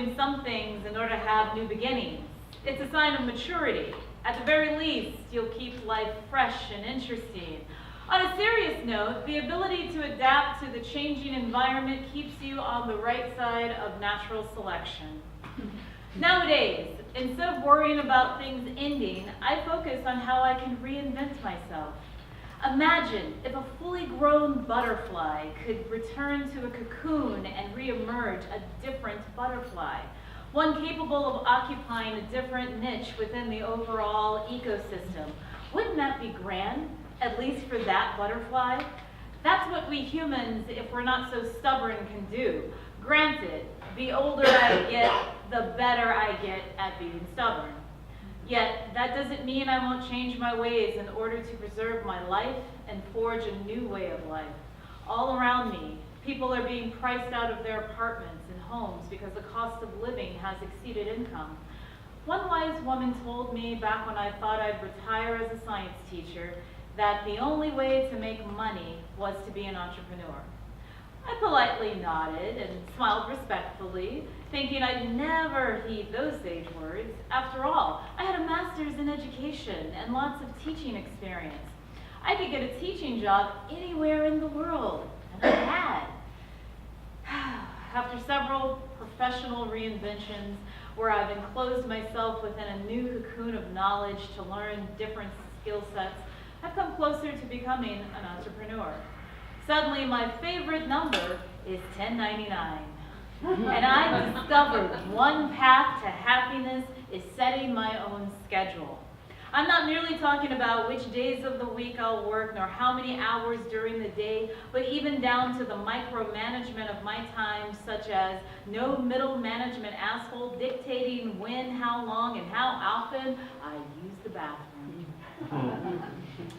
doing some things in order to have new beginnings. It's a sign of maturity. At the very least, you'll keep life fresh and interesting. On a serious note, the ability to adapt to the changing environment keeps you on the right side of natural selection. Nowadays, instead of worrying about things ending, I focus on how I can reinvent myself. Imagine if a fully grown butterfly could return to a cocoon and reemerge a different butterfly, one capable of occupying a different niche within the overall ecosystem. Wouldn't that be grand, at least for that butterfly? That's what we humans, if we're not so stubborn, can do. Granted, the older I get, the better I get at being stubborn. Yet, that doesn't mean I won't change my ways in order to preserve my life and forge a new way of life. All around me, people are being priced out of their apartments and homes because the cost of living has exceeded income. One wise woman told me back when I thought I'd retire as a science teacher that the only way to make money was to be an entrepreneur. I politely nodded and smiled respectfully, thinking I'd never heed those sage words. After all, I had a master's in education and lots of teaching experience. I could get a teaching job anywhere in the world, and I had. After several professional reinventions where I've enclosed myself within a new cocoon of knowledge to learn different skill sets, I've come closer to becoming an entrepreneur. Suddenly, my favorite number is 1099. And I've discovered one path to happiness is setting my own schedule. I'm not merely talking about which days of the week I'll work, nor how many hours during the day, but even down to the micromanagement of my time, such as no middle management asshole dictating when, how long, and how often I use the bathroom.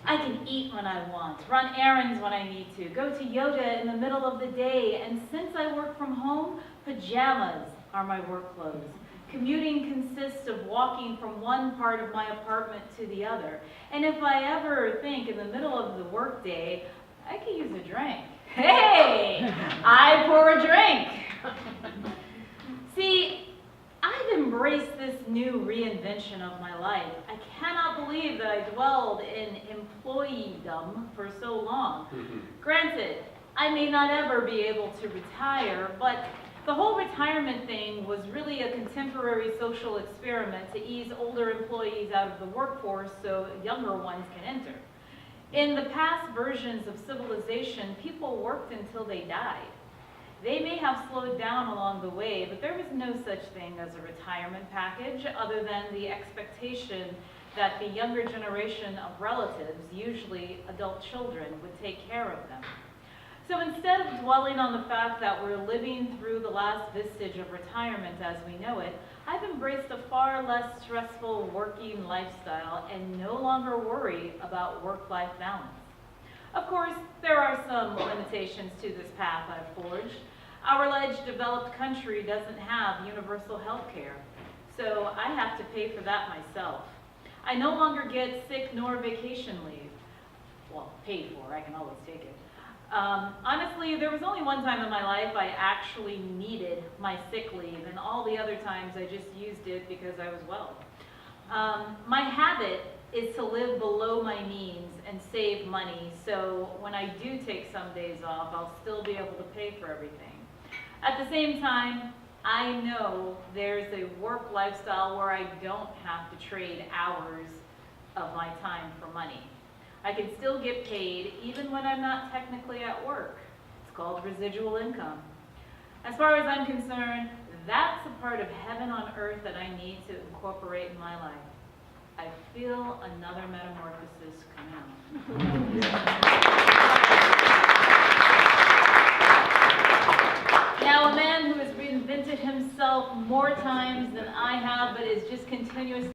I can eat when I want, run errands when I need to, go to yoga in the middle of the day, and since I work from home, pajamas are my work clothes. Commuting consists of walking from one part of my apartment to the other. And if I ever think in the middle of the workday, I could use a drink. Hey, I pour a drink. See, I've embraced this new reinvention of my life. I cannot believe that I dwelled in employeedom for so long. Granted, I may not ever be able to retire, but the whole retirement thing was really a contemporary social experiment to ease older employees out of the workforce so younger ones can enter. In the past versions of civilization, people worked until they died. They may have slowed down along the way, but there was no such thing as a retirement package other than the expectation that the younger generation of relatives, usually adult children, would take care of them. So instead of dwelling on the fact that we're living through the last vestige of retirement as we know it, I've embraced a far less stressful working lifestyle and no longer worry about work-life balance. Of course, there are some limitations to this path I've forged. Our alleged developed country doesn't have universal health care, so I have to pay for that myself. I no longer get sick nor vacation leave. Well, paid for, I can always take it. Honestly, there was only one time in my life I actually needed my sick leave, and all the other times I just used it because I was well. My habit is to live below my means and save money, so when I do take some days off, I'll still be able to pay for everything. At the same time, I know there's a work lifestyle where I don't have to trade hours of my time for money. I can still get paid even when I'm not technically at work. It's called residual income. As far as I'm concerned, that's a part of heaven on earth that I need to incorporate in my life. I feel another metamorphosis coming out. Now, a man who has reinvented himself more times than I have, but is just continuously